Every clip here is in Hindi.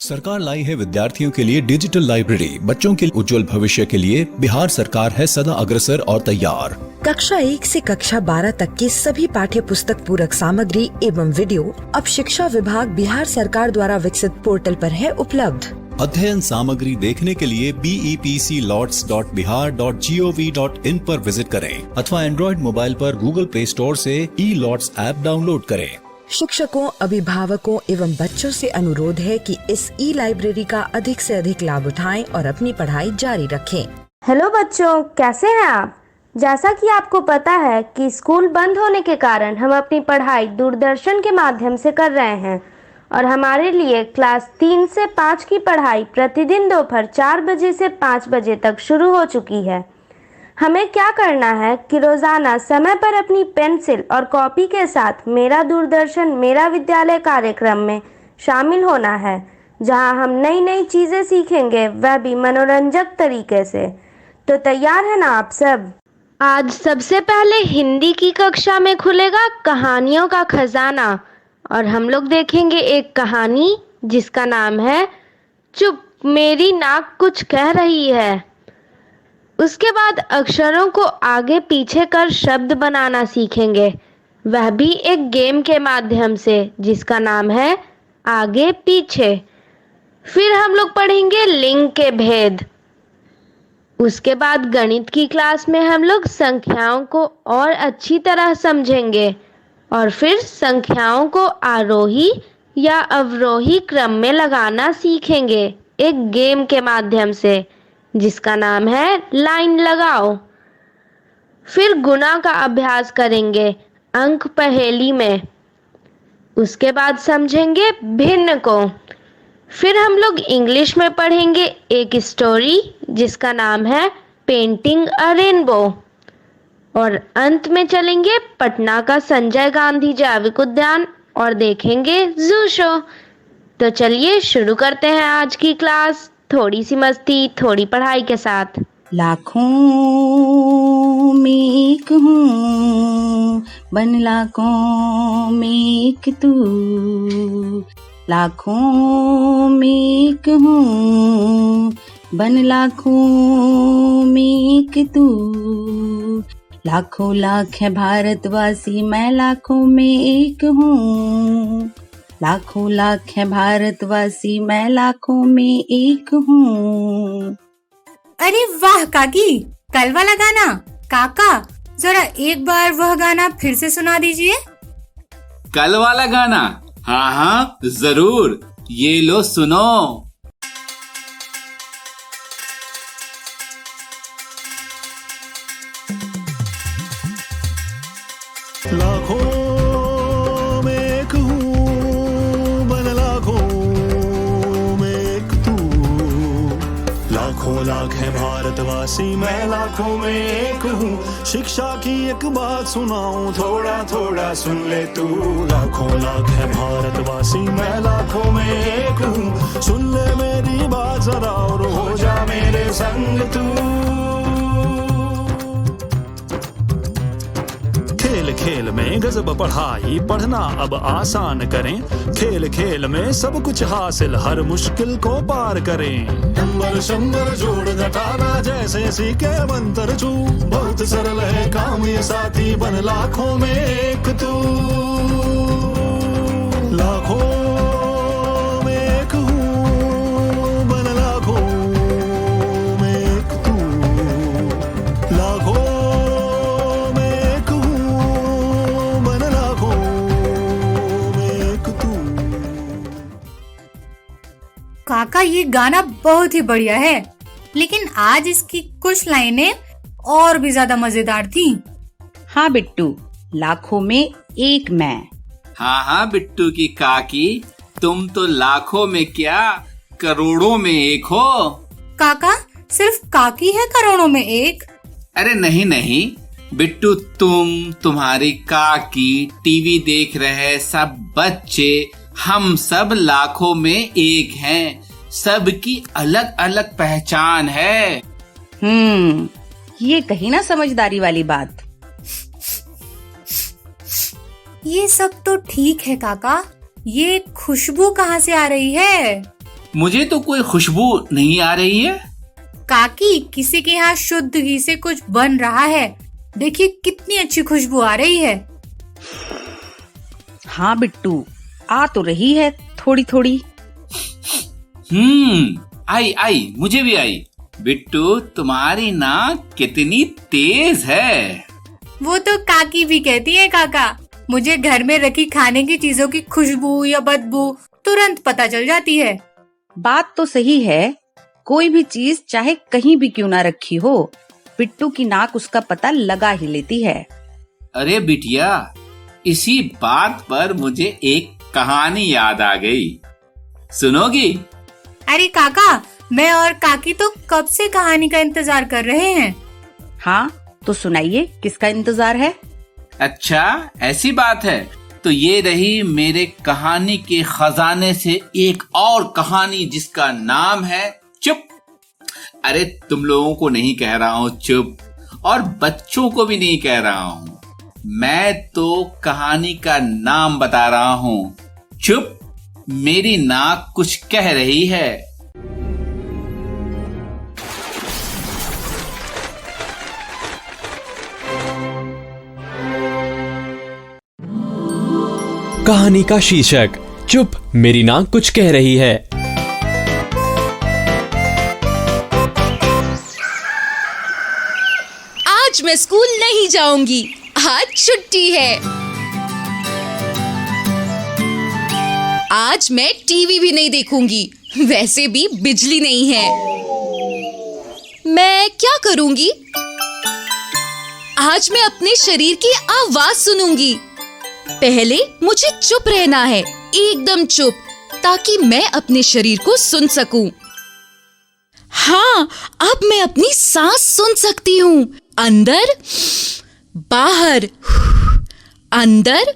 सरकार लाई है विद्यार्थियों के लिए डिजिटल लाइब्रेरी। बच्चों के उज्जवल भविष्य के लिए बिहार सरकार है सदा अग्रसर और तैयार। कक्षा 1 से कक्षा 12 तक की सभी पाठ्य पुस्तक पूरक सामग्री एवं वीडियो अब शिक्षा विभाग बिहार सरकार द्वारा विकसित पोर्टल पर है उपलब्ध। अध्ययन सामग्री देखने के लिए BEPCLots.bihar.gov.in पर विजिट करें अथवा एंड्रॉइड मोबाइल पर गूगल प्ले स्टोर से E-Lots ऐप डाउनलोड करें। शिक्षकों, अभिभावकों एवं बच्चों से अनुरोध है कि इस लाइब्रेरी का अधिक से अधिक लाभ उठाएं और अपनी पढ़ाई जारी रखें। हेलो बच्चों, कैसे हैं आप? जैसा कि आपको पता है कि स्कूल बंद होने के कारण हम अपनी पढ़ाई दूरदर्शन के माध्यम से कर रहे हैं और हमारे लिए क्लास 3 से 5 की पढ़ाई प्रतिदिन दोपहर 4 बजे से 5 बजे तक शुरू हो चुकी है। हमें क्या करना है कि रोज़ाना समय पर अपनी पेंसिल और कॉपी के साथ मेरा दूरदर्शन मेरा विद्यालय कार्यक्रम में शामिल होना है, जहां हम नई नई चीज़ें सीखेंगे, वह भी मनोरंजक तरीके से। तो तैयार है ना आप सब? आज सबसे पहले हिंदी की कक्षा में खुलेगा कहानियों का खजाना और हम लोग देखेंगे एक कहानी जिसका नाम है चुप मेरी नाक कुछ कह रही है। उसके बाद अक्षरों को आगे पीछे कर शब्द बनाना सीखेंगे, वह भी एक गेम के माध्यम से जिसका नाम है आगे पीछे। फिर हम लोग पढ़ेंगे लिंग के भेद। उसके बाद गणित की क्लास में हम लोग संख्याओं को और अच्छी तरह समझेंगे और फिर संख्याओं को आरोही या अवरोही क्रम में लगाना सीखेंगे एक गेम के माध्यम से जिसका नाम है लाइन लगाओ। फिर गुणा का अभ्यास करेंगे अंक पहेली में। उसके बाद समझेंगे भिन्न को। फिर हम लोग इंग्लिश में पढ़ेंगे एक स्टोरी जिसका नाम है पेंटिंग अ रेनबो और अंत में चलेंगे पटना का संजय गांधी जैविक उद्यान और देखेंगे जू शो। तो चलिए शुरू करते हैं आज की क्लास। थोड़ी सी मस्ती, थोड़ी पढ़ाई के साथ। लाखों में एक हूँ, बन लाखों में एक तू। लाखों में एक हूँ, बन लाखों में एक तू। लाखों लाख है भारतवासी, मैं लाखों में एक हूँ। लाखों लाख है भारतवासी, मैं लाखों में एक हूँ। अरे वाह काकी, कल वाला गाना। काका जरा एक बार वह गाना फिर से सुना दीजिए। कल वाला गाना? हाँ हाँ जरूर, ये लो सुनो। लाखों में एक हूँ, बन लाखों में एक तू। लाखों लाख है भारतवासी, मैं लाखों में एक हूँ। शिक्षा की एक बात सुनाऊं, थोड़ा थोड़ा सुन ले तू। लाखों लाख है भारतवासी, मैं लाखों में एक हूँ। सुन ले मेरी बात जरा और हो जा मेरे संग तू। खेल खेल में गजब पढ़ाई, पढ़ना अब आसान करें। खेल खेल में सब कुछ हासिल, हर मुश्किल को पार करें। नंबर शंबर जोड़ घटाना जैसे सीखे मंत्र छू। बहुत सरल है काम ये साथी, बन लाखों में एक तू। लाखों में एक हूँ, बन लाखों में एक तू। लाखों काका ये गाना बहुत ही बढ़िया है, लेकिन आज इसकी कुछ लाइनें और भी ज्यादा मजेदार थी। हाँ बिट्टू, लाखों में एक मैं। हाँ हाँ बिट्टू की काकी, तुम तो लाखों में क्या करोड़ों में एक हो। काका सिर्फ काकी है करोड़ों में एक? अरे नहीं नहीं बिट्टू, तुम्हारी काकी, टीवी देख रहे सब बच्चे, हम सब लाखों में एक हैं। सबकी अलग अलग पहचान है। ये कही ना समझदारी वाली बात। ये सब तो ठीक है काका, ये खुशबू कहाँ से आ रही है? मुझे तो कोई खुशबू नहीं आ रही है। काकी, किसी के यहाँ शुद्ध घी से कुछ बन रहा है। देखिए कितनी अच्छी खुशबू आ रही है। हाँ बिट्टू, आ तो रही है थोड़ी थोड़ी। आई आई, मुझे भी आई। बिट्टू, तुम्हारी नाक कितनी तेज है। वो तो काकी भी कहती है काका। मुझे घर में रखी खाने की चीजों की खुशबू या बदबू तुरंत पता चल जाती है। बात तो सही है, कोई भी चीज चाहे कहीं भी क्यों ना रखी हो, बिट्टू की नाक उसका पता लगा ही लेती है। अरे बिटिया, इसी बात पर मुझे एक कहानी याद आ गई, सुनोगी? अरे काका, मैं और काकी तो कब से कहानी का इंतजार कर रहे हैं। हाँ तो सुनाइए, किसका इंतजार है? अच्छा, ऐसी बात है तो ये रही मेरे कहानी के खजाने से एक और कहानी, जिसका नाम है चुप। अरे तुम लोगों को नहीं कह रहा हूँ चुप, और बच्चों को भी नहीं कह रहा हूँ, मैं तो कहानी का नाम बता रहा हूँ। चुप, मेरी नाक कुछ कह रही है। कहानी का शीर्षक चुप, मेरी नाक कुछ कह रही है। आज मैं स्कूल नहीं जाऊंगी, आज छुट्टी है। आज मैं टीवी भी नहीं देखूंगी, वैसे भी बिजली नहीं है। मैं क्या करूंगी? आज मैं अपने शरीर की आवाज सुनूंगी। पहले मुझे चुप रहना है, एकदम चुप, ताकि मैं अपने शरीर को सुन सकूं। हाँ, अब मैं अपनी सांस सुन सकती हूँ। अंदर, बाहर, अंदर,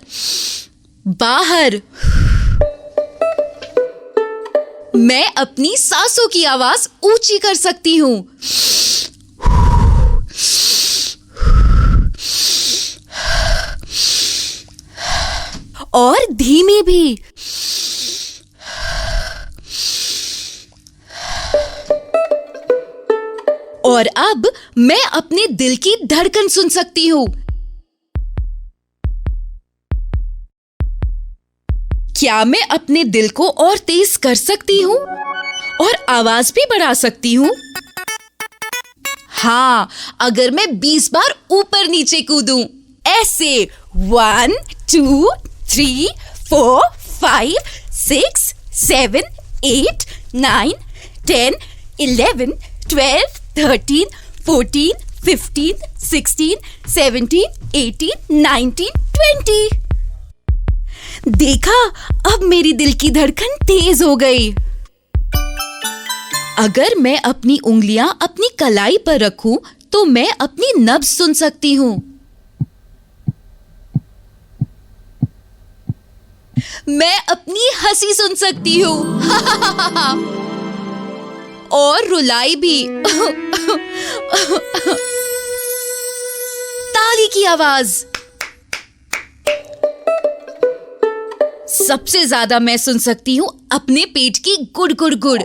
बाहर। मैं अपनी सांसों की आवाज ऊंची कर सकती हूँ। और धीमी भी। और अब मैं अपने दिल की धड़कन सुन सकती हूँ। क्या मैं अपने दिल को और तेज कर सकती हूँ और आवाज भी बढ़ा सकती हूँ? हाँ, अगर मैं 20 बार ऊपर नीचे कूदूं, ऐसे 1 2 3 4 5 6 7 8 9 10 11 12 13 14 15 16 17 18 19 20। देखा, अब मेरी दिल की धड़कन तेज हो गई। अगर मैं अपनी उंगलियां अपनी कलाई पर रखूं, तो मैं अपनी नब्ज सुन सकती हूँ। मैं अपनी हंसी सुन सकती हूँ और रुलाई भी। ताली की आवाज। सबसे ज्यादा मैं सुन सकती हूँ अपने पेट की गुड़ गुड़ गुड़।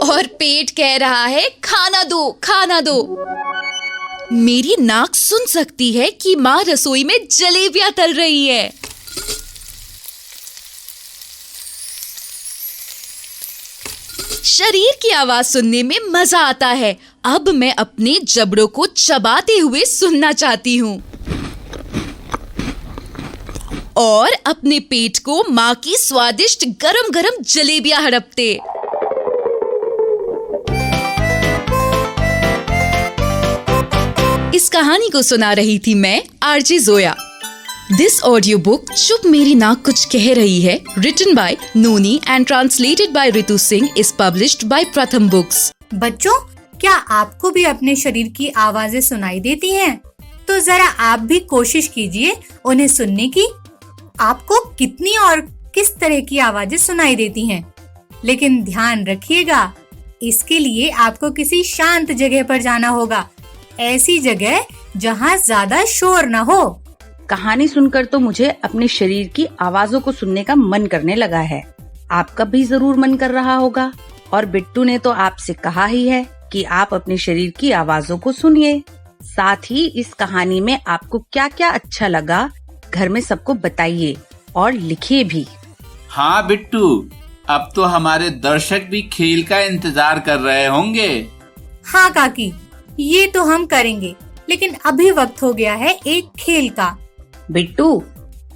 और पेट कह रहा है खाना दो, खाना दो। मेरी नाक सुन सकती है कि माँ रसोई में जलेबियां तल रही है। शरीर की आवाज सुनने में मजा आता है। अब मैं अपने जबड़ों को चबाते हुए सुनना चाहती हूँ और अपने पेट को माँ की स्वादिष्ट गरम गरम जलेबियां हड़पते। इस कहानी को सुना रही थी मैं, RJ Zoya. This audio book चुप मेरी नाक कुछ कह रही है, written by Noni and translated by Ritu Singh, is published by Pratham books. बच्चों, क्या आपको भी अपने शरीर की आवाजें सुनाई देती हैं? तो जरा आप भी कोशिश कीजिए उन्हें सुनने की। आपको कितनी और किस तरह की आवाजें सुनाई देती हैं? लेकिन ध्यान रखिएगा, इसके लिए आपको किसी शांत जगह पर जाना होगा, ऐसी जगह जहाँ ज्यादा शोर न हो। कहानी सुनकर तो मुझे अपने शरीर की आवाजों को सुनने का मन करने लगा है। आपका भी जरूर मन कर रहा होगा और बिट्टू ने तो आपसे कहा ही है कि आप अपने शरीर की आवाजों को सुनिए। साथ ही इस कहानी में आपको क्या क्या अच्छा लगा घर में सबको बताइए और लिखिए भी। हाँ बिट्टू, अब तो हमारे दर्शक भी खेल का इंतजार कर रहे होंगे। हाँ काकी, ये तो हम करेंगे, लेकिन अभी वक्त हो गया है एक खेल का। बिट्टू,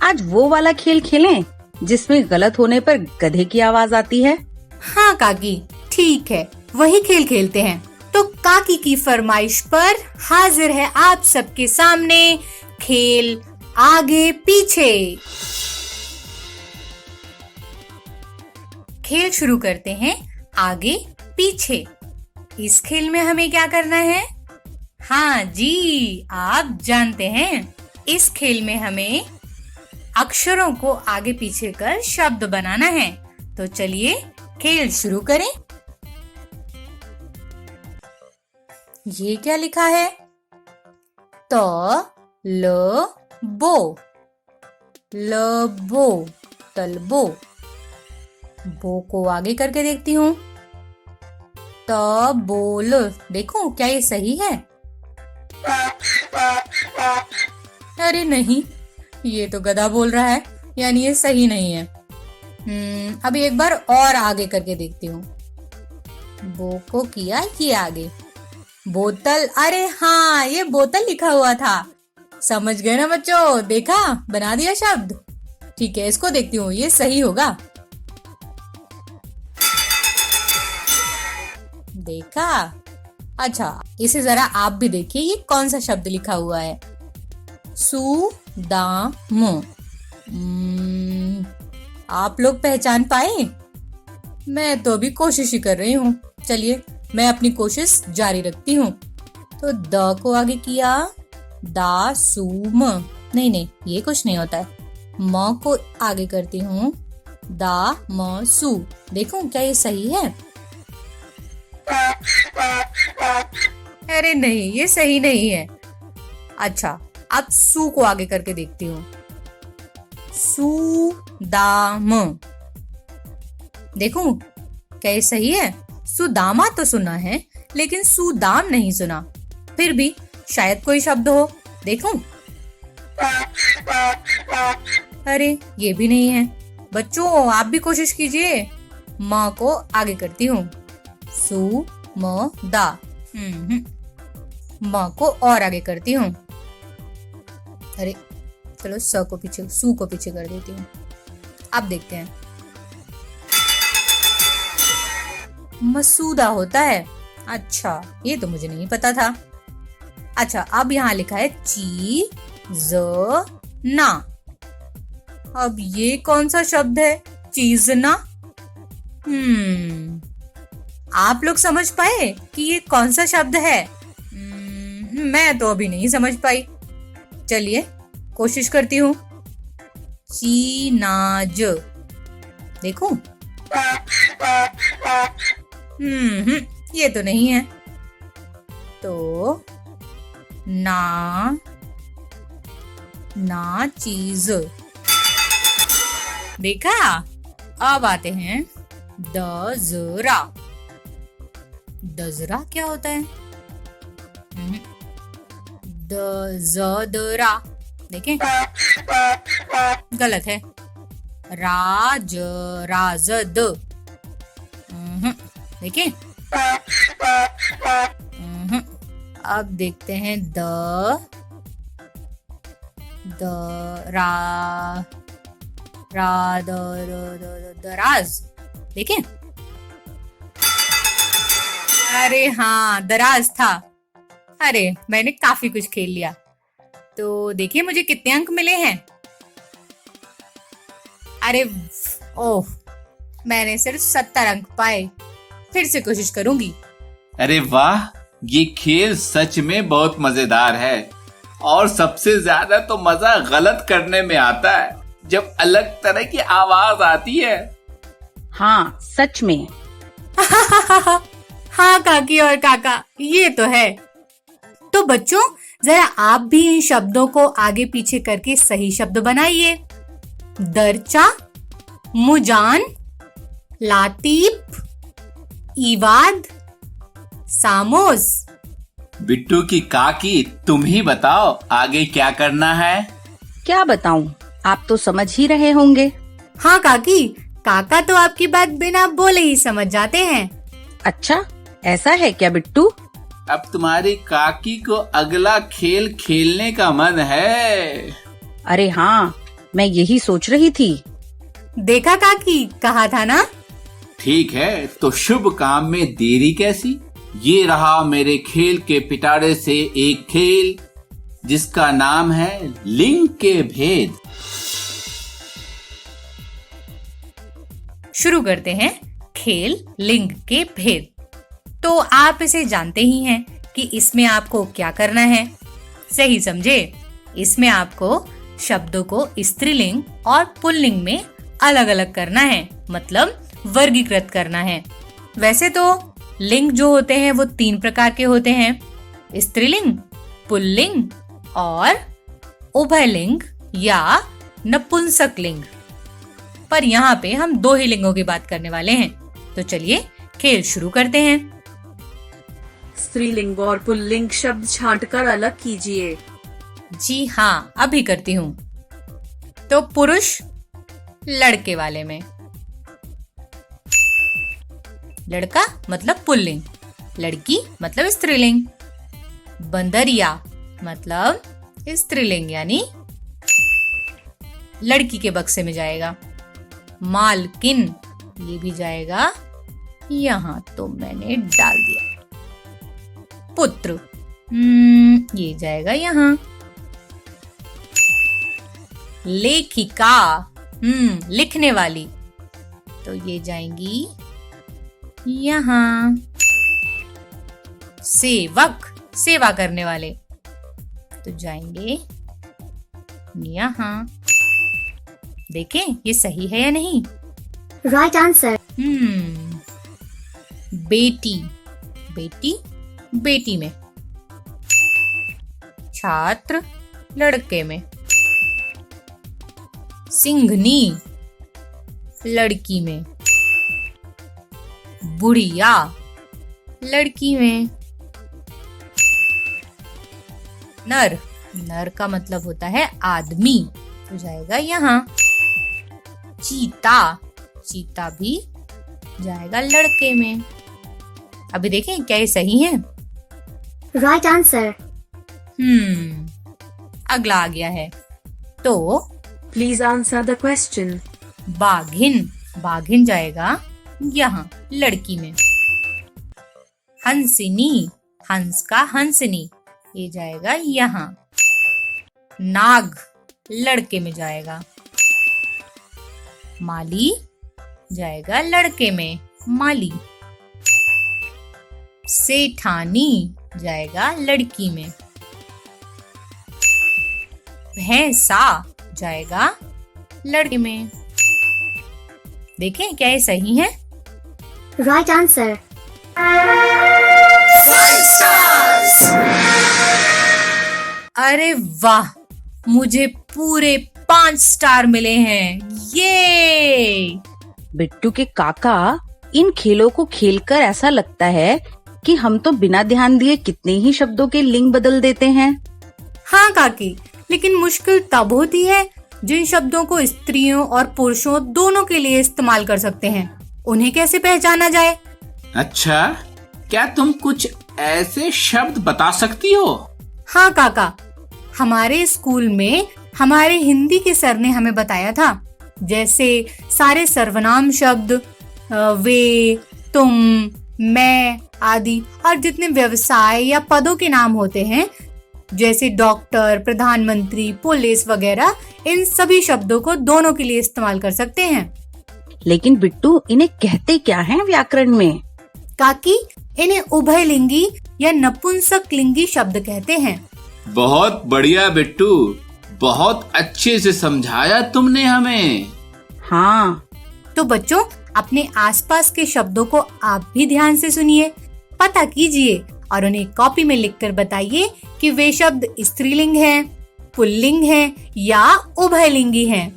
आज वो वाला खेल खेलें जिसमें गलत होने पर गधे की आवाज आती है। हाँ काकी, ठीक है, वही खेल खेलते हैं। तो काकी की फरमाइश पर हाजिर है आप सबके सामने खेल आगे पीछे। खेल शुरू करते हैं आगे पीछे। इस खेल में हमें क्या करना है? हाँ जी, आप जानते हैं। इस खेल में हमें अक्षरों को आगे पीछे कर शब्द बनाना है। तो चलिए खेल शुरू करें। ये क्या लिखा है? तो ल बो, लबो, तलबो। बो को आगे करके देखती हूँ। बोल, देखूं क्या ये सही है? अरे नहीं, ये तो गधा बोल रहा है, यानी ये सही नहीं है। अभी एक बार और आगे करके देखती हूँ। बो को किया ये आगे। बोतल, अरे हाँ, ये बोतल लिखा हुआ था। समझ गए ना बच्चों? देखा, बना दिया शब्द। ठीक है, इसको देखती हूँ, ये सही होगा। देखा? अच्छा, इसे जरा आप भी देखिए, ये कौन सा शब्द लिखा हुआ है? सुदाम। आप लोग पहचान पाए? मैं तो अभी कोशिश ही कर रही हूँ। चलिए, मैं अपनी कोशिश जारी रखती हूँ। तो द को आगे किया, दा सूम। नहीं, ये कुछ नहीं होता है। म को आगे करती हूँ, दा म सू। देखूं क्या ये सही है? अरे नहीं, ये सही नहीं है। अच्छा, अब सू को आगे करके देखती हूँ। सुदाम। देखूं क्या ये सही है? सुदामा तो सुना है, लेकिन सुदाम नहीं सुना। फिर भी शायद कोई शब्द हो। देखूं? अरे ये भी नहीं है। बच्चों, आप भी कोशिश कीजिए। माँ को आगे करती हूँ, सु म दा। माँ को और आगे करती हूँ। अरे चलो, स को पीछे, सू को पीछे कर देती हूँ। अब देखते हैं। मसूदा होता है। अच्छा, ये तो मुझे नहीं पता था। अच्छा, अब यहाँ लिखा है ची ज ना। अब ये कौन सा शब्द है? चीजना। आप लोग समझ पाए कि ये कौन सा शब्द है? मैं तो अभी नहीं समझ पाई। चलिए कोशिश करती हूँ। चीनाज। देखूं? ये तो नहीं है। तो ना चीज। देखा? अब आते हैं दजरा। दजरा क्या होता है? दजदरा। देखें? गलत है। राजद। देखें? अब देखते हैं दराज। देखें? अरे हाँ, दराज था। अरे मैंने काफी कुछ खेल लिया। तो देखिए मुझे कितने अंक मिले हैं। अरे ओह, मैंने सिर्फ 70 अंक पाए। फिर से कोशिश करूंगी। अरे वाह, ये खेल सच में बहुत मजेदार है। और सबसे ज्यादा तो मजा गलत करने में आता है, जब अलग तरह की आवाज आती है। हाँ, सच में। हाँ काकी और काका, ये तो है। तो बच्चों, जरा आप भी इन शब्दों को आगे पीछे करके सही शब्द बनाइए। दरचा, मुजान, लातीफ, ईवाद, सामोस। बिट्टू की काकी, तुम ही बताओ आगे क्या करना है। क्या बताऊं, आप तो समझ ही रहे होंगे। हाँ काकी, काका तो आपकी बात बिना बोले ही समझ जाते हैं। अच्छा, ऐसा है क्या बिट्टू? अब तुम्हारी काकी को अगला खेल खेलने का मन है। अरे हाँ, मैं यही सोच रही थी। देखा काकी, कहा था ना। ठीक है, तो शुभ काम में देरी कैसी। ये रहा मेरे खेल के पिटारे से एक खेल, जिसका नाम है लिंग के भेद। शुरू करते हैं खेल लिंग के भेद। तो आप इसे जानते ही हैं कि इसमें आपको क्या करना है। सही समझे? इसमें आपको शब्दों को स्त्रीलिंग और पुल्लिंग में अलग अलग करना है, मतलब वर्गीकृत करना है। वैसे तो लिंग जो होते हैं वो 3 प्रकार के होते हैं, स्त्रीलिंग, पुल्लिंग और उभयलिंग या नपुंसक लिंग। पर यहाँ पे हम 2 ही लिंगों की बात करने वाले हैं। तो चलिए खेल शुरू करते हैं। स्त्रीलिंग और पुल्लिंग शब्द छांटकर अलग कीजिए। जी हाँ, अभी करती हूँ। तो पुरुष लड़के वाले में, लड़का मतलब पुल्लिंग, लड़की मतलब स्त्रीलिंग, बंदरिया मतलब स्त्रीलिंग यानी लड़की के बक्से में जाएगा। मालकिन ये भी जाएगा, यहाँ तो मैंने डाल दिया। पुत्र ये जाएगा यहाँ। लेखिका लिखने वाली, तो ये जाएंगी यहाँ। सेवक सेवा करने वाले, तो जाएंगे यहाँ। देखें ये सही है या नहीं? Right answer. बेटी बेटी बेटी में, छात्र लड़के में, सिंघनी लड़की में, बुढ़िया लड़की में, नर नर का मतलब होता है आदमी, तो जाएगा यहाँ। चीता चीता भी जाएगा लड़के में। अभी देखें क्या ये सही है? Right answer. अगला आ गया है। तो प्लीज आंसर द क्वेश्चन। बाघिन बाघिन जाएगा यहाँ लड़की में। हंसिनी हंस का हंसनी, ये जाएगा यहाँ। नाग लड़के में जाएगा। माली जाएगा लड़के में, माली। सेठानी जाएगा लड़की में। भैंसा जाएगा लड़के में। देखें क्या ये सही है? Right answer. अरे वाह, मुझे पूरे 5 स्टार मिले हैं। ये बिट्टू के काका, इन खेलों को खेलकर ऐसा लगता है कि हम तो बिना ध्यान दिए कितने ही शब्दों के लिंग बदल देते हैं। हाँ काकी, लेकिन मुश्किल तब होती है जिन शब्दों को स्त्रियों और पुरुषों दोनों के लिए इस्तेमाल कर सकते हैं। उन्हें कैसे पहचाना जाए? अच्छा, क्या तुम कुछ ऐसे शब्द बता सकती हो? हाँ काका, हमारे स्कूल में हमारे हिंदी के सर ने हमें बताया था। जैसे सारे सर्वनाम शब्द, वे, तुम, मैं आदि, और जितने व्यवसाय या पदों के नाम होते हैं जैसे डॉक्टर, प्रधानमंत्री, पुलिस वगैरह, इन सभी शब्दों को दोनों के लिए इस्तेमाल कर सकते हैं। लेकिन बिट्टू, इन्हें कहते क्या हैं व्याकरण में? काकी, इन्हें उभयलिंगी या नपुंसक लिंगी शब्द कहते हैं। बहुत बढ़िया बिट्टू, बहुत अच्छे से समझाया तुमने हमें। हाँ, तो बच्चों, अपने आसपास के शब्दों को आप भी ध्यान से सुनिए, पता कीजिए और उन्हें कॉपी में लिखकर बताइए कि वे शब्द स्त्रीलिंग हैं, पुल्लिंग हैं या उभयलिंगी हैं।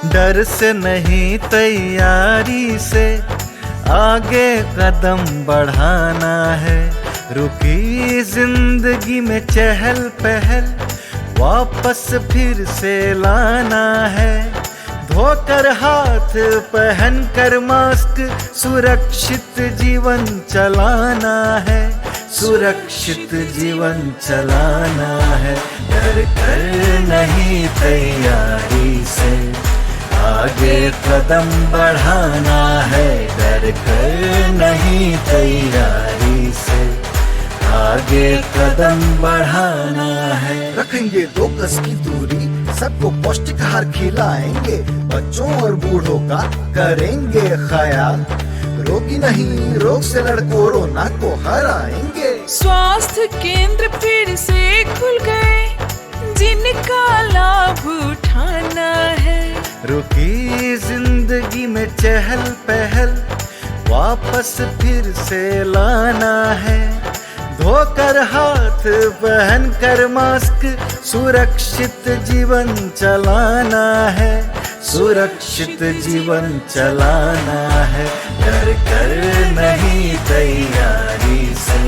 डर से नहीं तैयारी से आगे कदम बढ़ाना है। रुकी जिंदगी में चहल पहल वापस फिर से लाना है। धोकर हाथ पहन कर मास्क सुरक्षित जीवन चलाना है। सुरक्षित जीवन चलाना है। डर कर नहीं तैयारी से आगे कदम बढ़ाना है। डर कर नहीं तैयारी से आगे कदम बढ़ाना है। रखेंगे 2 गज की दूरी, सबको पौष्टिक आहार खिलाएंगे, बच्चों और बूढ़ों का करेंगे ख्याल। रोगी नहीं, रोग से लड़ कोरोना को हराएंगे। स्वास्थ्य केंद्र फिर से खुल गए, जिनका लाभ उठाना है। रुकी जिंदगी में चहल पहल वापस फिर से लाना है। धोकर हाथ पहन कर मास्क सुरक्षित जीवन चलाना है। सुरक्षित जीवन चलाना है। डर कर नहीं तैयारी से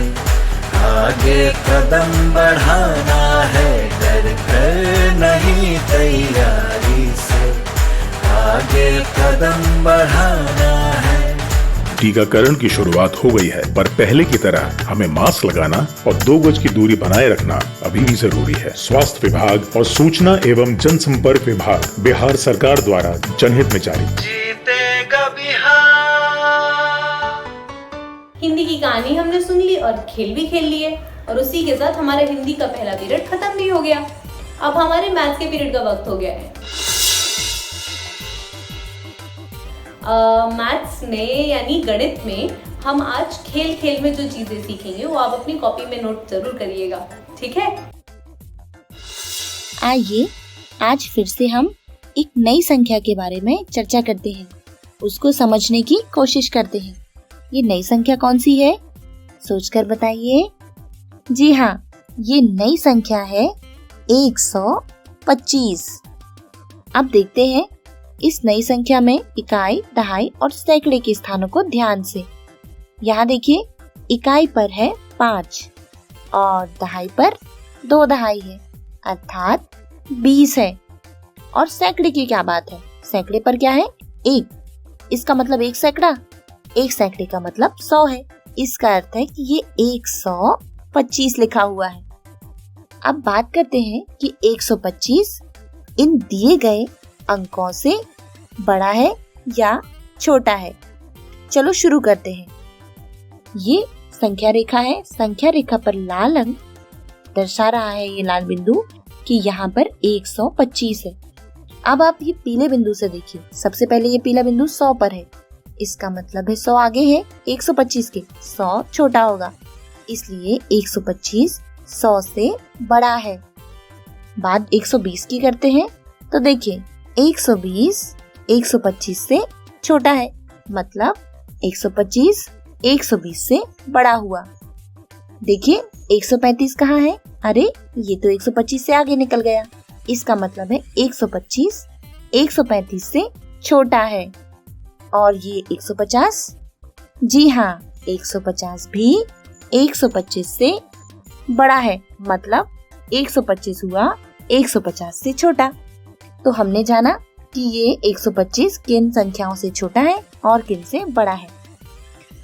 आगे कदम बढ़ाना है। डर कर नहीं तैयारी से आगे कदम बढ़ाना है। टीकाकरण की शुरुआत हो गई है, पर पहले की तरह हमें मास्क लगाना और 2 गज की दूरी बनाए रखना अभी भी जरूरी है। स्वास्थ्य विभाग और सूचना एवं जनसंपर्क विभाग बिहार सरकार द्वारा जनहित में जारी। जीतेगा बिहार। हिंदी की कहानी हमने सुन ली और खेल भी खेल लिए, और उसी के साथ हमारा हिंदी का पहला पीरियड खत्म भी हो गया। अब हमारे मैथ्स के पीरियड का वक्त हो गया है। मैथ्स में यानी गणित में हम आज खेल खेल में जो चीजें सीखेंगे वो आप अपनी कॉपी में नोट जरूर करिएगा, ठीक है? आइए आज फिर से हम एक नई संख्या के बारे में चर्चा करते हैं, उसको समझने की कोशिश करते हैं। ये नई संख्या कौन सी है, सोचकर बताइए। जी हाँ, ये नई संख्या है 125। अब देखते हैं इस नई संख्या में इकाई, दहाई और सैकड़े के स्थानों को ध्यान से। यहाँ देखिए, इकाई पर है 5 और दहाई पर 2 दहाई है, अर्थात 20 है। और सैकड़े की क्या बात है, सैकड़े पर क्या है, 1। इसका मतलब 1 सैकड़ा, 1 सैकड़े का मतलब 100 है। इसका अर्थ है कि ये 125 लिखा हुआ है। अब बात करते हैं कि 125 इन दिए गए अंकों से बड़ा है या छोटा है। चलो शुरू करते हैं। ये संख्या रेखा है, संख्या रेखा पर लाल अंक दर्शा रहा है, ये लाल बिंदु, कि यहाँ पर 125 है। अब आप ये पीले बिंदु से देखिए, सबसे पहले ये पीला बिंदु 100 पर है, इसका मतलब है 100 आगे है 125 के, 100 छोटा होगा, इसलिए 125 100 से बड़ा है। बात 120 की करते हैं, तो देखिए 120 125 से छोटा है, मतलब 125 120 से बड़ा हुआ। देखिए 135 कहाँ है, अरे ये तो 125 से आगे निकल गया, इसका मतलब है 125 135 से छोटा है। और ये 150, जी हाँ 150 भी 125 से बड़ा है, मतलब 125 हुआ 150 से छोटा। तो हमने जाना कि ये 125 किन संख्याओं से छोटा है और किन से बड़ा है।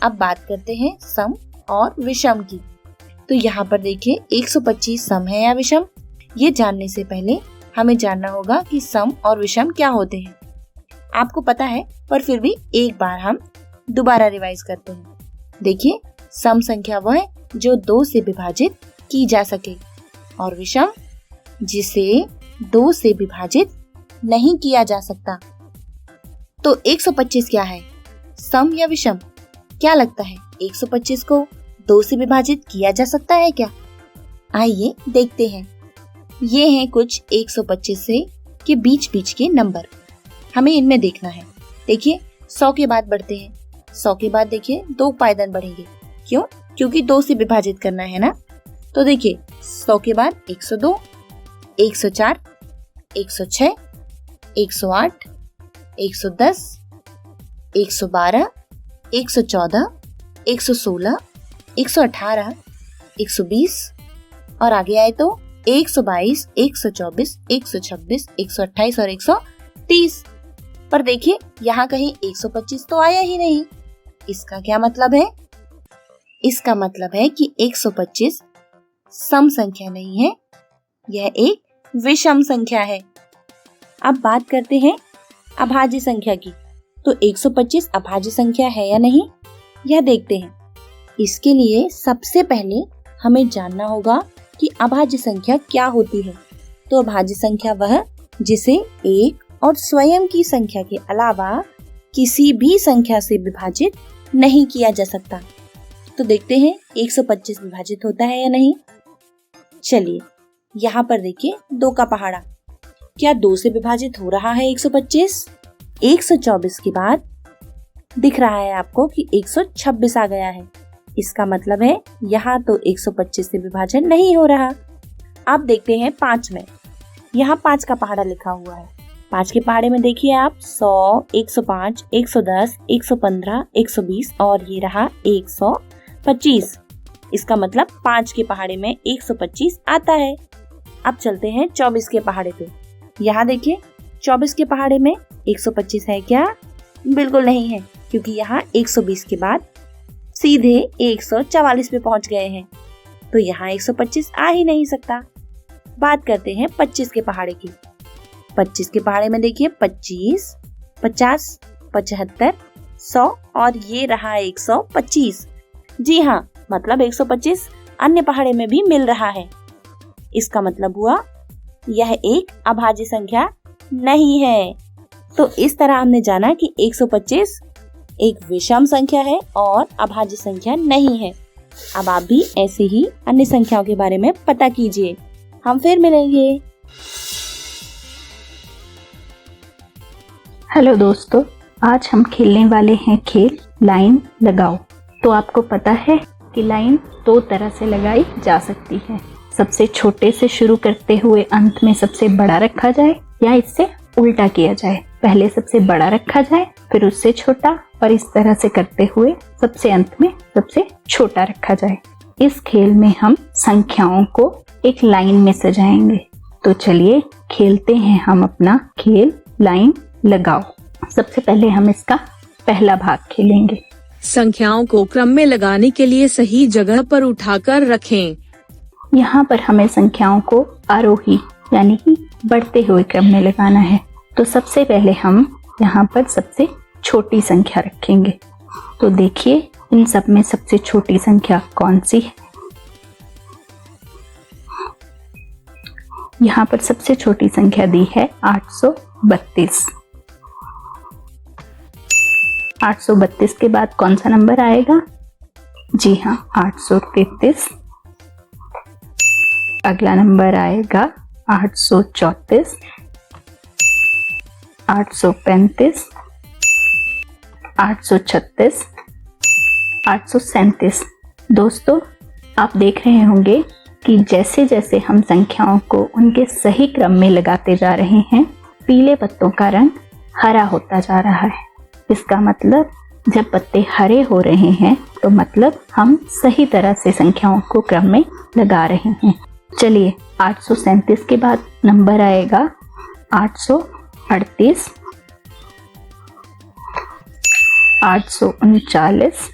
अब बात करते हैं सम और विषम की। तो यहाँ पर देखिए 125 सम है या विषम, ये जानने से पहले हमें जानना होगा कि सम और विषम क्या होते हैं। आपको पता है, पर फिर भी एक बार हम दोबारा रिवाइज करते हैं। देखिए सम संख्या वो है जो 2 से विभाजित की जा सके, और विषम जिसे 2 से विभाजित नहीं किया जा सकता। तो 125 क्या है, सम या विषम? क्या लगता है 125 को 2 से विभाजित किया जा सकता है क्या? आइए देखते हैं। ये हैं कुछ 125 से के बीच बीच के नंबर, हमें इनमें देखना है। देखिए 100 के बाद बढ़ते हैं, 100 के बाद देखिए 2 पायदान बढ़ेंगे, क्यों? क्योंकि 2 से विभाजित करना है ना। तो देखिए 100 के बाद 102, 104, 106, 108, 110, 112, 114, 116, 118, 120 और आगे आए तो 122, 124, 126, 128 और 130। पर देखिए यहाँ कहीं 125 तो आया ही नहीं। इसका क्या मतलब है? इसका मतलब है कि 125 सम संख्या नहीं है, यह एक विषम संख्या है। अब बात करते हैं अभाज्य संख्या की। तो 125 अभाज्य संख्या है या नहीं, यह देखते हैं। इसके लिए सबसे पहले हमें जानना होगा कि अभाज्य संख्या क्या होती है। तो अभाज्य संख्या वह जिसे एक और स्वयं की संख्या के अलावा किसी भी संख्या से विभाजित नहीं किया जा सकता। तो देखते हैं 125 विभाजित होता है या नहीं। चलिए यहाँ पर देखिए 2 का पहाड़ा, क्या 2 से विभाजित हो रहा है 125? 124 के बाद दिख रहा है आपको कि 126 आ गया है। इसका मतलब है यहाँ तो 125 से विभाजन नहीं हो रहा। अब देखते हैं 5 में। यहाँ 5 का पहाड़ा लिखा हुआ है। 5 के पहाड़े में देखिए आप 100, 105, 110, 115, 120 और ये रहा 125। इसका मतलब 5 के पहाड़े में 125 आता है। अब चलते हैं 24 के पहाड़े पे। यहाँ देखिए 24 के पहाड़े में 125 है क्या? बिल्कुल नहीं है, क्योंकि यहाँ 120 के बाद सीधे 144 पे पहुंच गए हैं। तो यहाँ 125 आ ही नहीं सकता। बात करते हैं 25 के पहाड़े की। 25 के पहाड़े में देखिए 25, 50, 75, 100 और ये रहा 125। जी हाँ, मतलब 125 अन्य पहाड़े में भी मिल रहा है। इसका मतलब हुआ यह एक अभाज्य संख्या नहीं है। तो इस तरह हमने जाना कि 125 एक विषम संख्या है और अभाज्य संख्या नहीं है। अब आप भी ऐसे ही अन्य संख्याओं के बारे में पता कीजिए। हम फिर मिलेंगे। हेलो दोस्तों, आज हम खेलने वाले हैं खेल लाइन लगाओ। तो आपको पता है कि लाइन 2 तरह से लगाई जा सकती है। सबसे छोटे से शुरू करते हुए अंत में सबसे बड़ा रखा जाए, या इससे उल्टा किया जाए, पहले सबसे बड़ा रखा जाए फिर उससे छोटा, और इस तरह से करते हुए सबसे अंत में सबसे छोटा रखा जाए। इस खेल में हम संख्याओं को एक लाइन में सजाएंगे। तो चलिए खेलते हैं हम अपना खेल लाइन लगाओ। सबसे पहले हम इसका पहला भाग खेलेंगे। संख्याओं को क्रम में लगाने के लिए सही जगह पर उठाकर रखें। यहाँ पर हमें संख्याओं को आरोही यानी कि बढ़ते हुए क्रम में लगाना है। तो सबसे पहले हम यहाँ पर सबसे छोटी संख्या रखेंगे। तो देखिए इन सब में सबसे छोटी संख्या कौन सी है? यहाँ पर सबसे छोटी संख्या दी है 832। 832 के बाद कौन सा नंबर आएगा? जी हाँ, 833। अगला नंबर आएगा 834, 835, 836, 837। दोस्तों, आप देख रहे होंगे कि जैसे जैसे हम संख्याओं को उनके सही क्रम में लगाते जा रहे हैं, पीले पत्तों का रंग हरा होता जा रहा है। इसका मतलब जब पत्ते हरे हो रहे हैं तो मतलब हम सही तरह से संख्याओं को क्रम में लगा रहे हैं। चलिए 837 के बाद नंबर आएगा 838, 839,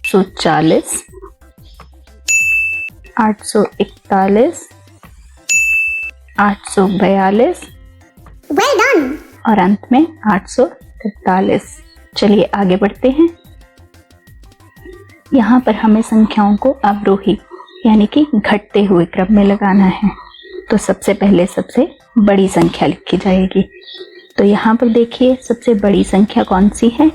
840, 841, 842 और अंत में 843। चलिए आगे बढ़ते हैं। यहाँ पर हमें संख्याओं को अवरोही यानी कि घटते हुए क्रम में लगाना है। तो सबसे पहले सबसे बड़ी संख्या लिखी जाएगी। तो यहाँ पर देखिए सबसे बड़ी संख्या कौन सी है?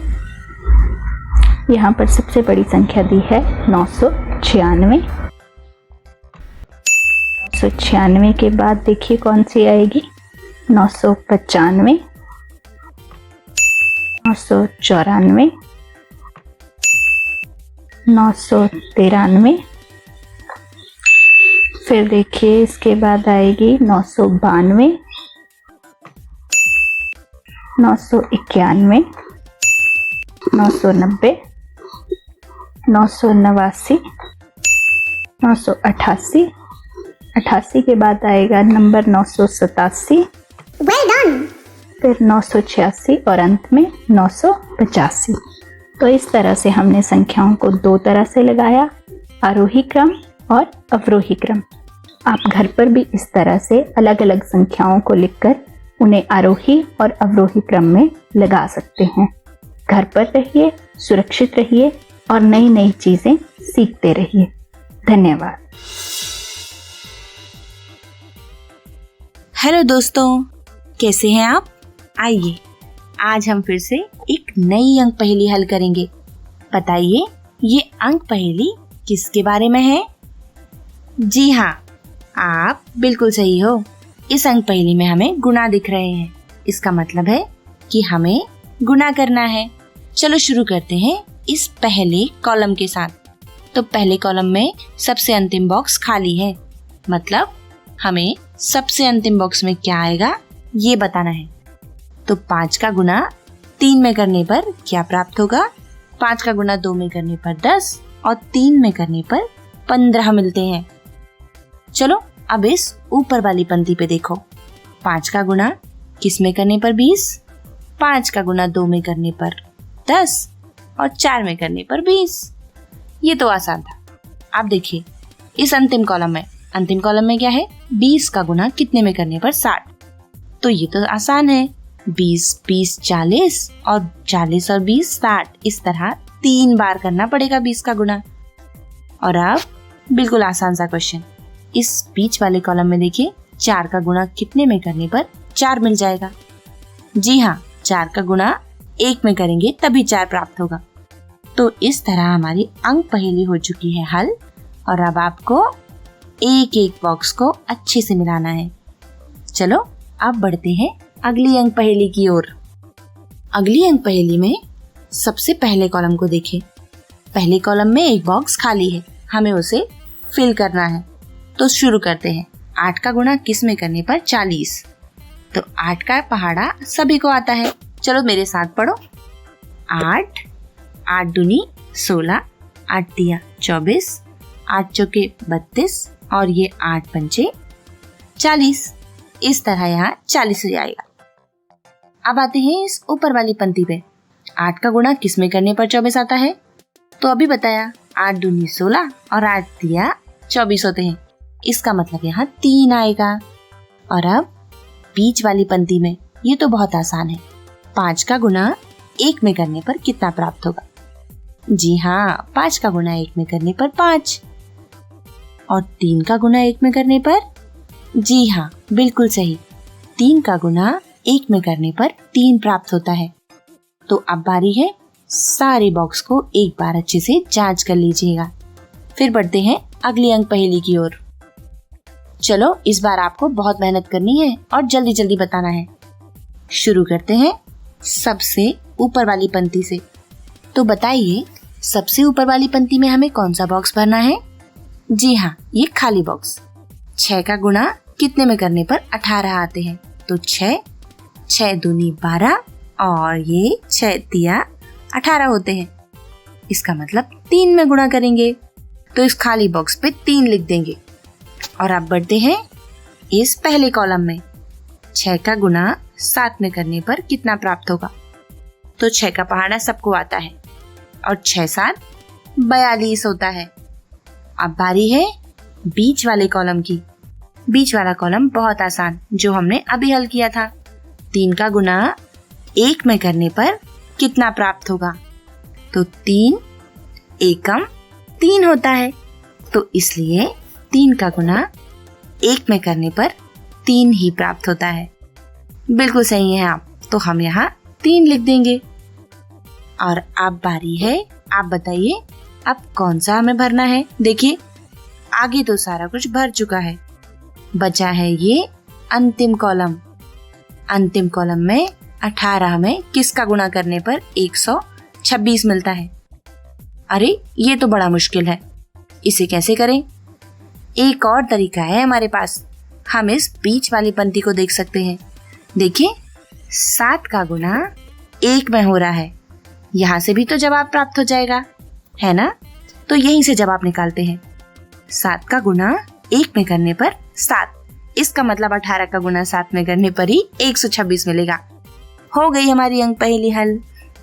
यहाँ पर सबसे बड़ी संख्या दी है 996। 996 के बाद देखिए कौन सी आएगी? 995, 994, 993। फिर देखिए इसके बाद आएगी 992, 991, 990, 989, 988, 88 के बाद आएगा नंबर 987, फिर 986 और अंत में 985। तो इस तरह से हमने संख्याओं को दो तरह से लगाया, आरोही क्रम और अवरोही क्रम। आप घर पर भी इस तरह से अलग अलग संख्याओं को लिखकर उन्हें आरोही और अवरोही क्रम में लगा सकते हैं। घर पर रहिए, सुरक्षित रहिए और नई नई चीजें सीखते रहिए। धन्यवाद। हेलो दोस्तों, कैसे हैं आप? आइए आज हम फिर से एक नई अंक पहेली हल करेंगे। बताइए ये अंक पहेली किसके बारे में है? जी हाँ, आप बिल्कुल सही हो। इस अंक पहेली में हमें गुणा दिख रहे हैं। इसका मतलब है कि हमें गुणा करना है। चलो शुरू करते हैं इस पहले कॉलम के साथ। तो पहले कॉलम में सबसे अंतिम बॉक्स खाली है, मतलब हमें सबसे अंतिम बॉक्स में क्या आएगा ये बताना है। तो 5 का गुना 3 में करने पर क्या प्राप्त होगा? 5 का गुना 2 में करने पर 10 और 3 में करने पर 15 मिलते हैं। चलो अब इस ऊपर वाली पंक्ति पे देखो। 5 का गुना किस में करने पर 20, 5 का गुना 2 में करने पर 10 और 4 में करने पर 20। ये तो आसान था। आप देखिए इस अंतिम कॉलम में क्या है? 20 का गुना कितने में करने पर 60। तो ये तो आसान है। 20 20 40 और 40 और 20 60। इस तरह 3 बार करना पड़ेगा 20 का गुना। और अब बिल्कुल आसान सा क्वेश्चन, इस बीच वाले कॉलम में देखिए 4 का गुना कितने में करने पर 4 मिल जाएगा? जी हाँ, 4 का गुना 1 में करेंगे तभी 4 प्राप्त होगा। तो इस तरह हमारी अंक पहेली हो चुकी है हल। और अब आपको एक एक बॉक्स को अच्छे से मिलाना है। चलो अब बढ़ते हैं अगली अंक पहेली की ओर। अगली अंक पहेली में सबसे पहले कॉलम को देखें। पहले कॉलम में एक बॉक्स खाली है, हमें उसे फिल करना है। तो शुरू करते हैं। 8 का गुणा किस में करने पर 40। तो 8 का पहाड़ा सभी को आता है, चलो मेरे साथ पढ़ो। 8 8 दूनी 16, 8 तिया 24, 8 चौके 32 और ये 8 पंचे 40। इस तरह यहाँ 40 हो जाएगा। अब आते हैं इस ऊपर वाली पंक्ति पे। 8 का गुणा किस में करने पर 24 आता है? तो अभी बताया, 8 दूनी 16 और 8 तिया 24 होते हैं। इसका मतलब यहाँ 3 आएगा। और अब बीच वाली पंक्ति में ये तो बहुत आसान है। 5 का गुणा 1 में करने पर कितना प्राप्त होगा? जी हाँ, 5 का गुणा 1 में करने पर 5 और 3 का गुणा 1 में करने पर, जी हाँ बिल्कुल सही, 3 का गुणा 1 में करने पर 3 प्राप्त होता है। तो अब बारी है सारे बॉक्स को एक बार अच्छे से जांच कर लीजिएगा। फिर बढ़ते हैं अगली अंक पहेली की ओर। चलो इस बार आपको बहुत मेहनत करनी है और जल्दी जल्दी बताना है। शुरू करते हैं सबसे ऊपर वाली पंक्ति से। तो बताइए सबसे ऊपर वाली पंक्ति में हमें कौन सा बॉक्स भरना है? जी हाँ, ये खाली बॉक्स। 6 का गुणा कितने में करने पर 18 आते हैं? तो 6 दूनी 12 और ये 6 तिया 18 होते हैं। इसका मतलब 3 में गुणा करेंगे, तो इस खाली बॉक्स पे 3 लिख देंगे। और अब बढ़ते हैं इस पहले कॉलम में। 6 का गुणा 7 में करने पर कितना प्राप्त होगा? तो 6 का पहाड़ा सबको आता है और 6 7 42 होता है। अब बारी है बीच वाले कॉलम की। बीच वाला कॉलम बहुत आसान, जो हमने अभी हल किया था। 3 का गुणा 1 में करने पर कितना प्राप्त होगा? तो 3 एकम 3 होता है। तो इसलिए 3 का गुणा 1 में करने पर 3 ही प्राप्त होता है। बिल्कुल सही है आप। तो हम यहाँ 3 लिख देंगे। और अब बारी है, आप बताइए अब कौन सा हमें भरना है? देखिए आगे तो सारा कुछ भर चुका है, बचा है ये अंतिम कॉलम। अंतिम कॉलम में 18 में किसका गुणा करने पर 126 मिलता है? अरे ये तो बड़ा मुश्किल है, इसे कैसे करें? एक और तरीका है हमारे पास। हम इस बीच वाली पंक्ति को देख सकते हैं। देखिए 7 का गुना 1 में हो रहा है। यहाँ से भी तो जवाब प्राप्त हो जाएगा, है ना? तो यहीं से जवाब निकालते हैं। 7 का गुना 1 में करने पर 7, इसका मतलब 18 का गुना 7 में करने पर ही 126 मिलेगा। हो गई हमारी अंक पहेली हल।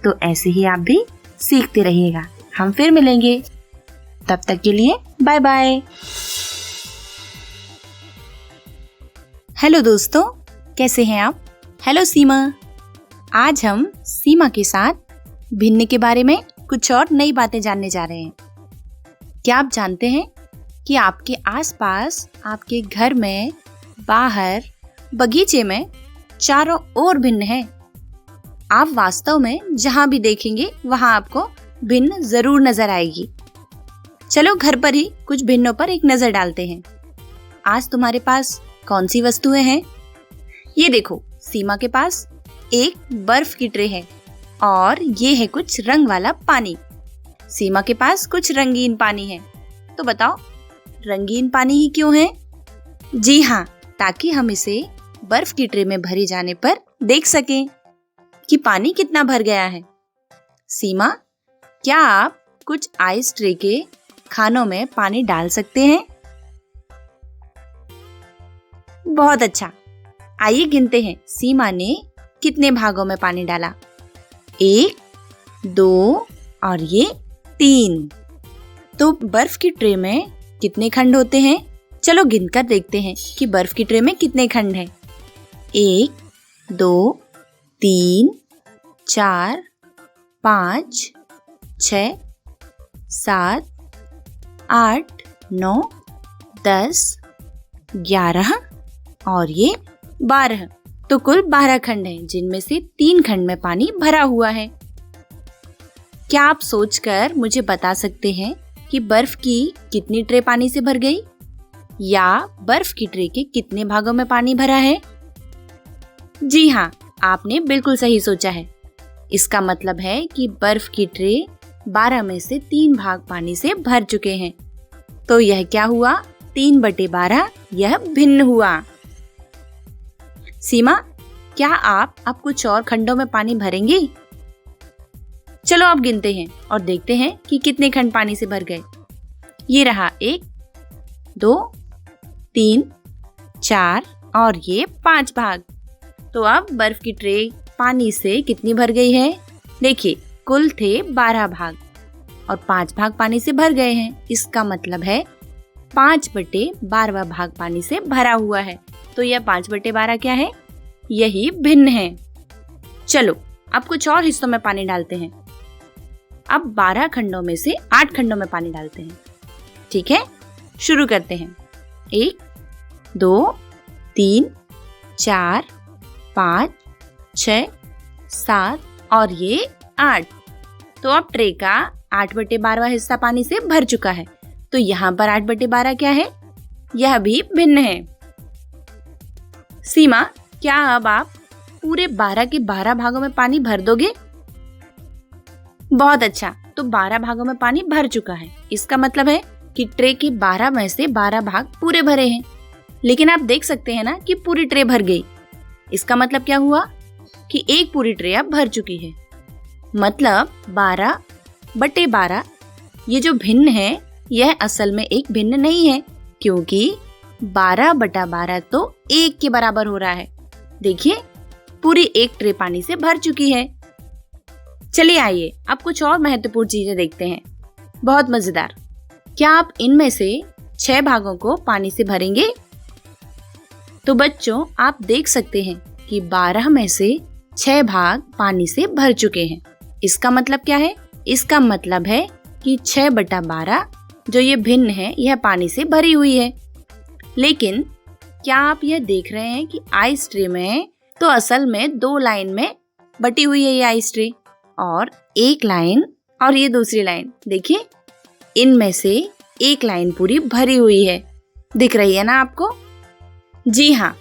तो ऐसे ही आप भी सीखते रहिएगा। हम फिर मिलेंगे, तब तक के लिए बाय बाय। हेलो दोस्तों, कैसे हैं आप? हेलो सीमा। आज हम सीमा के साथ भिन्न के बारे में कुछ और नई बातें जानने जा रहे हैं। क्या आप जानते हैं कि आपके आसपास, आपके घर में, बाहर, बगीचे में चारों ओर भिन्न है। आप वास्तव में जहां भी देखेंगे वहां आपको भिन्न जरूर नजर आएगी। चलो घर पर ही कुछ भिन्नों पर एक नजर डालते हैं। आज तुम्हारे पास कौन सी वस्तुएं हैं? ये देखो, सीमा के पास एक बर्फ की ट्रे है और ये है कुछ रंग वाला पानी। सीमा के पास कुछ रंगीन पानी है। तो बताओ, रंगीन पानी ही क्यों है? जी हाँ, ताकि हम इसे बर्फ की ट्रे में भरे जाने पर देख सकें कि पानी कितना भर गया है। सीमा, क्या आप कुछ आइस ट्रे के खानों में पानी डाल सकते हैं? बहुत अच्छा। आइए गिनते हैं सीमा ने कितने भागों में पानी डाला। 1, 2 और ये 3। तो बर्फ की ट्रे में कितने खंड होते हैं? चलो गिनकर देखते हैं कि बर्फ की ट्रे में कितने खंड हैं। 1, 2, 3, 4, 5, 6, 7, 8, 9, 10, 11 और ये 12। तो कुल 12 खंड हैं, जिनमें से 3 खंड में पानी भरा हुआ है। क्या आप सोचकर मुझे बता सकते हैं कि बर्फ की कितनी ट्रे पानी से भर गई, या बर्फ की ट्रे के कितने भागों में पानी भरा है? जी हाँ, आपने बिल्कुल सही सोचा है। इसका मतलब है कि बर्फ की ट्रे 12 में से 3 भाग पानी से भर चुके हैं। तो यह क्या हुआ? 3/12 यह भिन्न हुआ। सीमा, क्या आप अब कुछ और खंडों में पानी भरेंगे? चलो अब गिनते हैं और देखते हैं कि कितने खंड पानी से भर गए। ये रहा 1, 2, 3, 4 और ये 5 भाग। तो अब बर्फ की ट्रे पानी से कितनी भर गई है? देखिए, कुल थे 12 भाग और 5 भाग पानी से भर गए हैं। इसका मतलब है 5/12 भाग पानी से भरा हुआ है। तो यह 5/12 क्या है? यही भिन्न है। चलो अब कुछ और हिस्सों में पानी डालते हैं। अब 12 खंडों में से 8 खंडों में पानी डालते हैं। ठीक है, शुरू करते हैं। 1, 2, 3, 4, 5, 6, 7 और ये 8। तो अब ट्रे का 8/12 हिस्सा पानी से भर चुका है। तो यहाँ पर 8/12 क्या है? यह भी भिन्न है। सीमा, क्या अब आप पूरे 12 के 12 भागों में पानी भर दोगे? बहुत अच्छा। तो 12 भागों में पानी भर चुका है। इसका मतलब है कि ट्रे के 12 में से 12 भाग पूरे भरे हैं। लेकिन आप देख सकते हैं ना कि पूरी ट्रे भर गई। इसका मतलब क्या हुआ कि एक पूरी ट्रे अब भर चुकी है। मतलब 12/12 ये जो भिन्न है, यह असल में एक भिन्न नहीं है, क्योंकि 12/12 तो 1 के बराबर हो रहा है। देखिए, पूरी एक ट्रे पानी से भर चुकी है। चलिए आइए अब कुछ और महत्वपूर्ण चीजें देखते हैं, बहुत मजेदार। क्या आप इनमें से 6 भागों को पानी से भरेंगे? तो बच्चों, आप देख सकते हैं कि 12 में से 6 भाग पानी से भर चुके हैं। इसका मतलब क्या है? इसका मतलब है कि 6/12 जो ये भिन्न है, यह पानी से भरी हुई है। लेकिन क्या आप यह देख रहे हैं कि आइस ट्रे में तो असल में 2 लाइन में बटी हुई है ये आइस ट्रे, और एक लाइन और ये दूसरी लाइन। देखिए, इनमें से एक लाइन पूरी भरी हुई है। दिख रही है ना आपको? जी हाँ,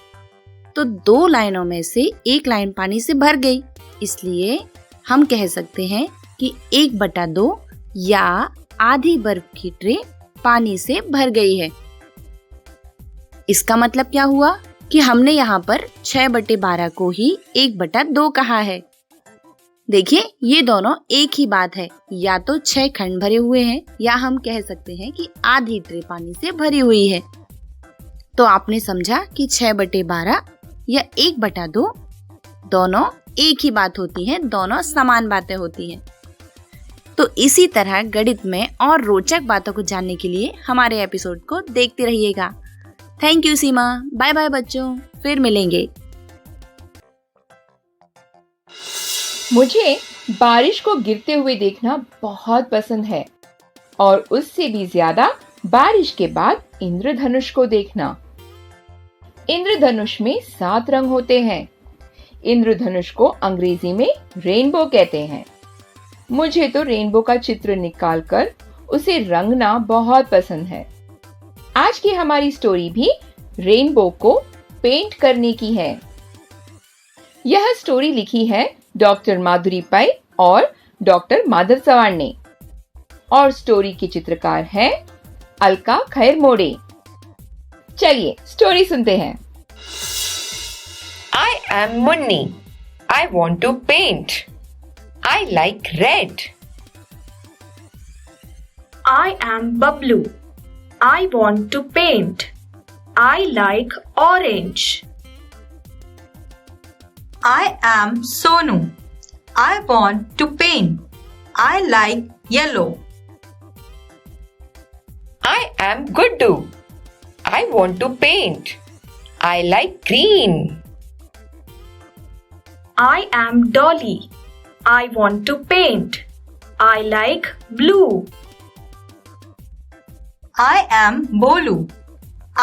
तो 2 लाइनों में से एक लाइन पानी से भर गई। इसलिए हम कह सकते हैं कि 1/2 या आधी बर्फ की ट्रे पानी से भर गई है। इसका मतलब क्या हुआ कि हमने यहाँ पर 6/12 को ही 1/2 कहा है। देखिए ये दोनों एक ही बात है, या तो 6 खंड भरे हुए हैं या हम कह सकते हैं कि आधी ट्रे पानी से भरी हुई है। तो आपने समझा कि 6/12 या 1/2 दोनों एक ही बात होती है, दोनों समान बातें होती हैं। तो इसी तरह गणित में और रोचक बातों को जानने के लिए हमारे एपिसोड को देखते रहिएगा। Thank you Seema. Bye bye बच्चों, फिर मिलेंगे। मुझे बारिश को गिरते हुए देखना बहुत पसंद है और उससे भी ज्यादा बारिश के बाद इंद्रधनुष को देखना। इंद्रधनुष में 7 रंग होते हैं। इंद्रधनुष को अंग्रेजी में रेनबो कहते हैं। मुझे तो रेनबो का चित्र निकालकर उसे रंगना बहुत पसंद है। आज की हमारी स्टोरी भी रेनबो को पेंट करने की है। यह स्टोरी लिखी है डॉक्टर माधुरी पै और डॉक्टर माधव चव्हाण ने और स्टोरी के चित्रकार हैं अलका खैरमोड़े। चलिए स्टोरी सुनते हैं। I am Munni. I want to paint. I like red. I am Bablu. I want to paint. I like orange. I am Sonu. I want to paint. I like yellow. I am Guddu. I want to paint. I like green. I am Dolly. I want to paint. I like blue. I am Bolu.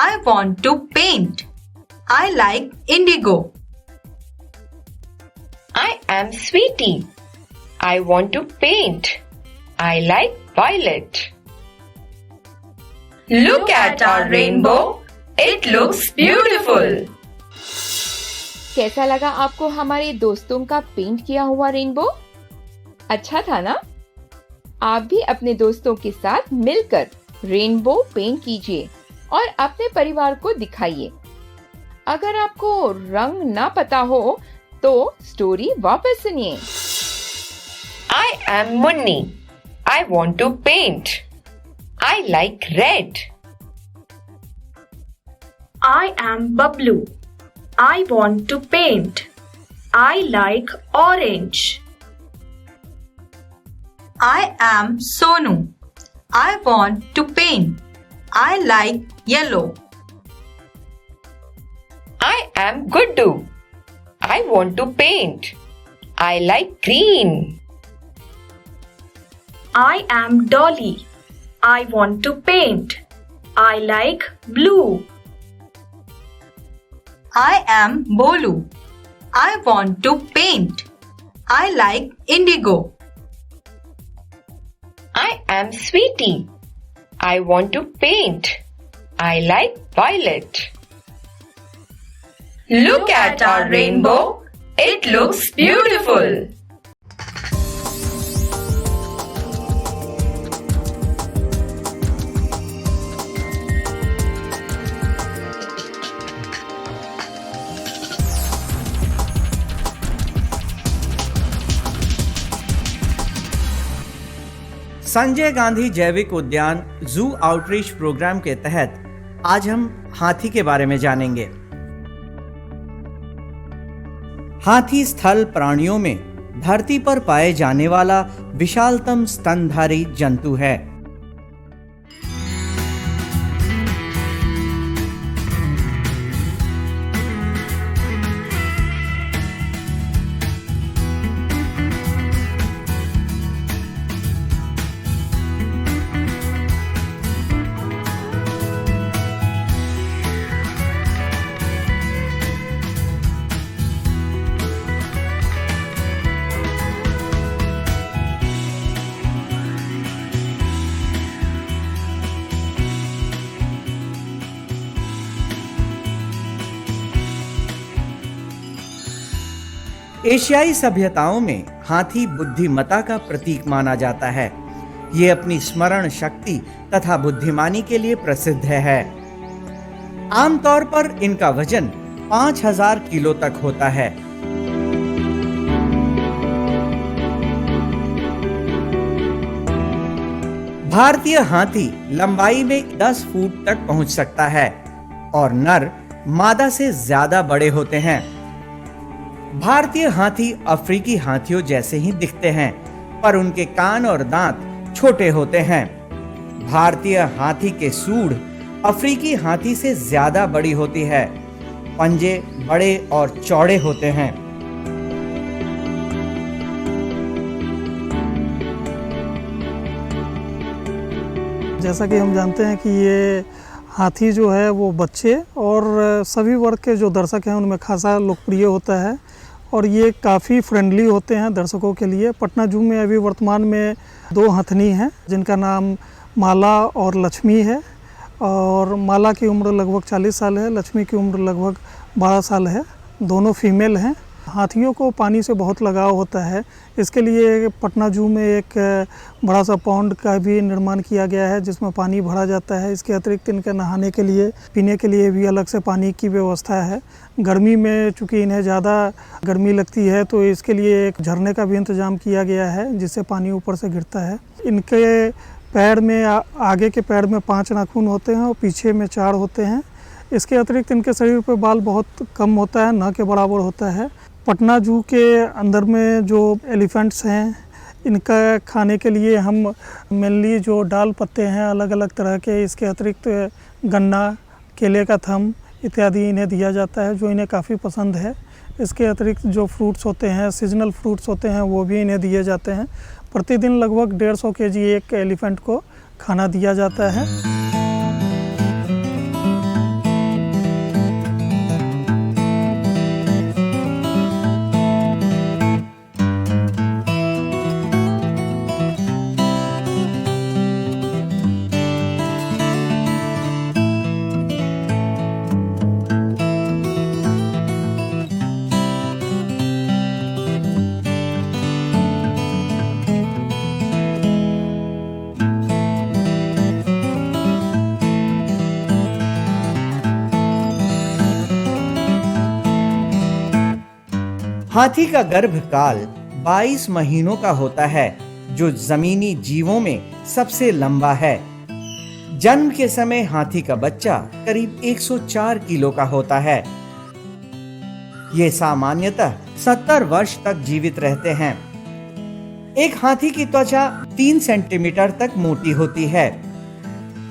I want to paint. I like indigo. I am Sweetie. I want to paint. I like violet. Look at our rainbow. It looks beautiful. कैसा लगा आपको हमारे दोस्तों का पेंट किया हुआ रेनबो? अच्छा था ना? आप भी अपने दोस्तों के साथ मिलकर रेनबो पेंट कीजिए और अपने परिवार को दिखाइए। अगर आपको रंग ना पता हो तो स्टोरी वापस सुनिए। I am Munni. I want to paint. I like red. I am Bablu. I want to paint. I like orange. I am Sonu. I want to paint. I like yellow. I am Guddu. I want to paint. I like green. I am Dolly. I want to paint. I like blue. I am Bolu. I want to paint. I like indigo. I am Sweetie. I want to paint. I like violet. Look at our rainbow. It looks beautiful. Sanjay Gandhi जैविक उद्यान जू आउटरीच प्रोग्राम के तहत आज हम हाथी के बारे में जानेंगे। हाथी स्थल प्राणियों में धरती पर पाए जाने वाला विशालतम स्तनधारी जंतु है। एशियाई सभ्यताओं में हाथी बुद्धिमता का प्रतीक माना जाता है। ये अपनी स्मरण शक्ति तथा बुद्धिमानी के लिए प्रसिद्ध है। आमतौर पर इनका वजन 5000 किलो तक होता है। भारतीय हाथी लंबाई में 10 फुट तक पहुंच सकता है और नर मादा से ज्यादा बड़े होते हैं। भारतीय हाथी अफ्रीकी हाथियों जैसे ही दिखते हैं, पर उनके कान और दांत छोटे होते हैं। भारतीय हाथी के सूंड अफ्रीकी हाथी से ज्यादा बड़ी होती है। पंजे बड़े और चौड़े होते हैं। जैसा कि हम जानते हैं कि ये हाथी जो है वो बच्चे और सभी वर्ग के जो दर्शक हैं उनमें खासा लोकप्रिय होता है और ये काफ़ी फ्रेंडली होते हैं दर्शकों के लिए। पटना जू में अभी वर्तमान में 2 हथनी हैं जिनका नाम माला और लक्ष्मी है और माला की उम्र लगभग 40 साल है, लक्ष्मी की उम्र लगभग 12 साल है। दोनों फीमेल हैं। हाथियों को पानी से बहुत लगाव होता है, इसके लिए पटना जू में एक बड़ा सा पॉन्ड का भी निर्माण किया गया है जिसमें पानी भरा जाता है। इसके अतिरिक्त इनके नहाने के लिए, पीने के लिए भी अलग से पानी की व्यवस्था है। गर्मी में चूँकि इन्हें ज़्यादा गर्मी लगती है तो इसके लिए एक झरने का भी इंतज़ाम किया गया है जिससे पानी ऊपर से गिरता है। इनके पैर में, आगे के पैर में 5 नाखून होते हैं और पीछे में 4 होते हैं। इसके अतिरिक्त इनके शरीर पर बाल बहुत कम होता है, न के बराबर होता है। पटना जू के अंदर में जो एलिफेंट्स हैं इनका खाने के लिए हम मेनली जो डाल पत्ते हैं अलग अलग तरह के, इसके अतिरिक्त गन्ना, केले का थम इत्यादि इन्हें दिया जाता है जो इन्हें काफ़ी पसंद है। इसके अतिरिक्त जो फ्रूट्स होते हैं, सीजनल फ्रूट्स होते हैं, वो भी इन्हें दिए जाते हैं। प्रतिदिन लगभग 150 kg एक एलिफेंट को खाना दिया जाता है। हाथी का गर्भकाल 22 महीनों का होता है जो जमीनी जीवों में सबसे लंबा है। जन्म के समय हाथी का बच्चा करीब 104 किलो का होता है। ये सामान्यतः 70 वर्ष तक जीवित रहते हैं। एक हाथी की त्वचा 3 सेंटीमीटर तक मोटी होती है।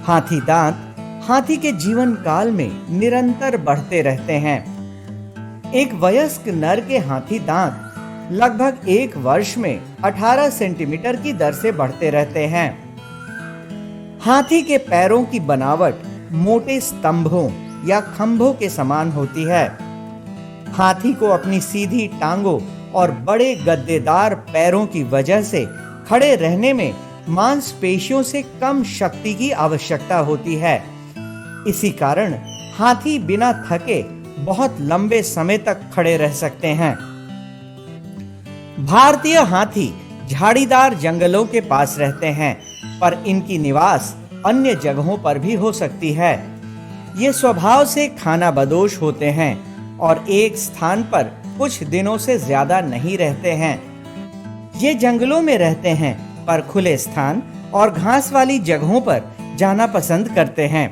हाथी दांत हाथी के जीवन काल में निरंतर बढ़ते रहते हैं। एक वयस्क नर के हाथी दांत लगभग 1 वर्ष में 18 सेंटीमीटर की दर से बढ़ते रहते हैं। हाथी के पैरों की बनावट मोटे स्तंभों या खंभों के समान होती है। हाथी को अपनी सीधी टांगों और बड़े गद्देदार पैरों की वजह से खड़े रहने में मांसपेशियों से कम शक्ति की आवश्यकता होती है। इसी कारण हाथी बिना थके बहुत लंबे समय तक खड़े रह सकते हैं। भारतीय हाथी झाड़ीदार जंगलों के पास रहते हैं, पर इनकी निवास अन्य जगहों पर भी हो सकती है। ये स्वभाव से खानाबदोश होते हैं और एक स्थान पर कुछ दिनों से ज्यादा नहीं रहते हैं। ये जंगलों में रहते हैं, पर खुले स्थान और घास वाली जगहों पर जाना पसंद करते हैं।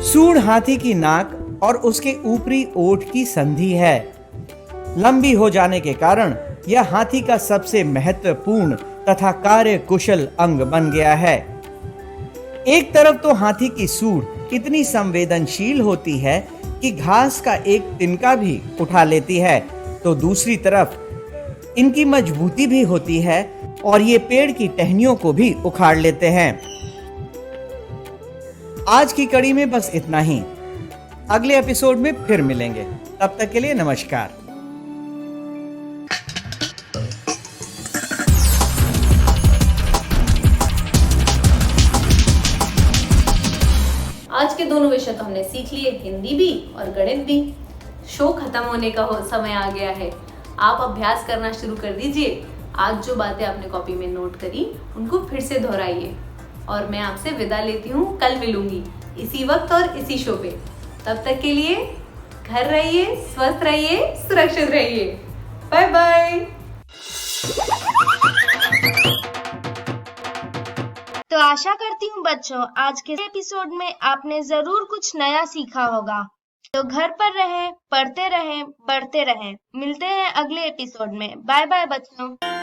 सूंड हाथी की नाक और उसके ऊपरी ओठ की संधि है। लंबी हो जाने के कारण यह हाथी का सबसे महत्वपूर्ण तथा कार्य कुशल अंग बन गया है। एक तरफ तो हाथी की सूंड इतनी संवेदनशील होती है कि घास का एक तिनका भी उठा लेती है, तो दूसरी तरफ इनकी मजबूती भी होती है और ये पेड़ की टहनियों को भी उखाड़ लेते हैं। आज की कड़ी में बस इतना ही। अगले एपिसोड में फिर मिलेंगे, तब तक के लिए नमस्कार। आज के दोनों विषय तो हमने सीख लिए, हिंदी भी और गणित भी। शो खत्म होने का समय आ गया है। आप अभ्यास करना शुरू कर दीजिए। आज जो बातें आपने कॉपी में नोट करी उनको फिर से दोहराइए। और मैं आपसे विदा लेती हूँ, कल मिलूंगी इसी वक्त और इसी शो पे। तब तक के लिए घर रहिए, स्वस्थ रहिए, सुरक्षित रहिए। Bye bye. तो आशा करती हूँ बच्चों, आज के एपिसोड में आपने जरूर कुछ नया सीखा होगा। तो घर पर रहें, पढ़ते रहें, बढ़ते रहें। मिलते हैं अगले एपिसोड में। बाय बाय बच्चों।